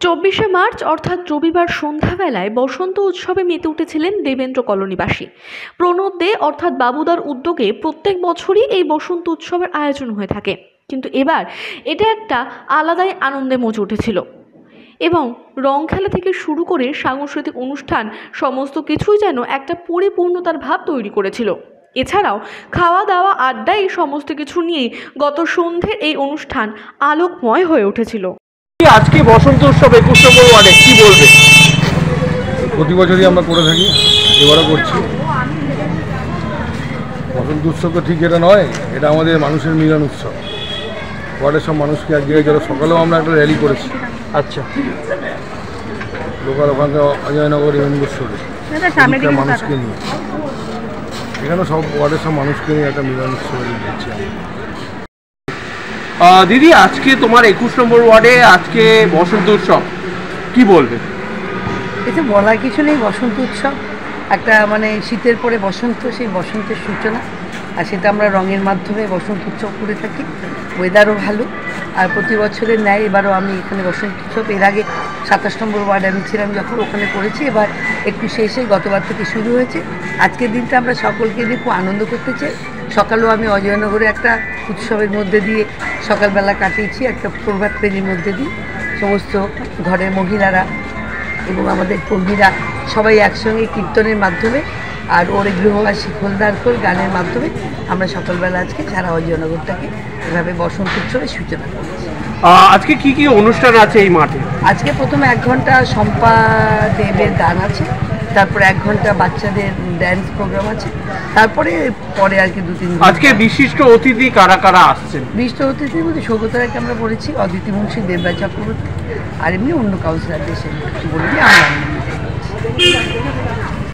২৪শে মার্চ অর্থাৎ রবিবার সন্ধ্যাবেলায় বসন্ত উৎসবে মেতে উঠেছিলেন দেবেন্দ্র কলোনিবাসী। প্রণব দে অর্থাৎ বাবুদার উদ্যোগে প্রত্যেক বছরই এই বসন্ত উৎসবের আয়োজন হয়ে থাকে, কিন্তু এবার এটা একটা আলাদাই আনন্দে মজে উঠেছিল এবং রং খেলা থেকে শুরু করে সাংস্কৃতিক অনুষ্ঠান সমস্ত কিছুই যেন একটা পরিপূর্ণতার ভাব তৈরি করেছিল। এছাড়াও খাওয়া দাওয়া আড্ডা এই সমস্ত কিছু নিয়ে গত সন্ধ্যের এই অনুষ্ঠান আলোকময় হয়ে উঠেছিল। আজকে বসন্ত উৎসব ২১ নম্বর ওয়ার্ডে কি বলবে? প্রতি বছরই আমরা করে থাকি, এবারও করছি। বসন্ত উৎসব তো ঠিক এটা নয়, এটা আমাদের মানুষের মিলন উৎসব। ওয়ার্ডের সব মানুষকে এক জায়গায় জড়ো, সকালেও আমরা একটা র্যালি করেছি। আচ্ছা, লোকাল ওখানকার অজয়নগর ইউনিভার্সিটি মানুষকে নিয়ে, এখানে সব ওয়ার্ডের সব মানুষকে নিয়ে একটা মিলন উৎসব দিচ্ছি। দিদি, আজকে তোমার ২১ নম্বর ওয়ার্ডে আজকে বসন্ত উৎসব, কি বলবে? এতে বলার কিছু নেই। বসন্ত উৎসব একটা শীতের পরে বসন্ত, সেই বসন্তের সূচনা, আর সেটা আমরা রঙের মাধ্যমে বসন্ত উৎসব করে থাকি। ওয়েদারও ভালো, আর প্রতি বছরের ন্যায় এবারও আমি এখানে বসন্ত উৎসব, এর আগে ২৭ নম্বর ওয়ার্ডে আমি ছিলাম যখন, ওখানে করেছি। এবার একটু শেষে গতবার থেকে শুরু হয়েছে। আজকের দিনটা আমরা সকলকে নিয়ে খুব আনন্দ করতে চাই। সকালেও আমি অজয়নগরে একটা উৎসবের মধ্যে দিয়ে সকালবেলা কাটিয়েছি, একটা প্রভাত ফেরির মধ্যে দিয়ে সমস্ত ঘরের মহিলারা এবং আমাদের কর্মীরা সবাই একসঙ্গে কীর্তনের মাধ্যমে আর ওর গৃহবাসী খোলদারখোল গানের মাধ্যমে আমরা সকালবেলা আজকে সারা অজয়নগরটাকে এভাবে বসন্ত উৎসবের সূচনা করেছি। আজকে কি কি অনুষ্ঠান আছে এই মাঠে? আজকে প্রথমে ১ ঘন্টা শম্পা দেবের গান আছে, তারপরে ১ ঘন্টা বাচ্চাদের ড্যান্স প্রোগ্রাম আছে, তারপরে আর কি ২-৩ ঘন্টা। আজকে বিশিষ্ট অতিথি কারা কারা আসছেন? বিশিষ্ট অতিথির মধ্যে সৌগতারাকে আমরা বলেছি, অদিতি মুন্সি, দেবরাজ চক্রবর্তী, আর এমনি অন্য কাউন্সিলারদের সে বলবি আমরা।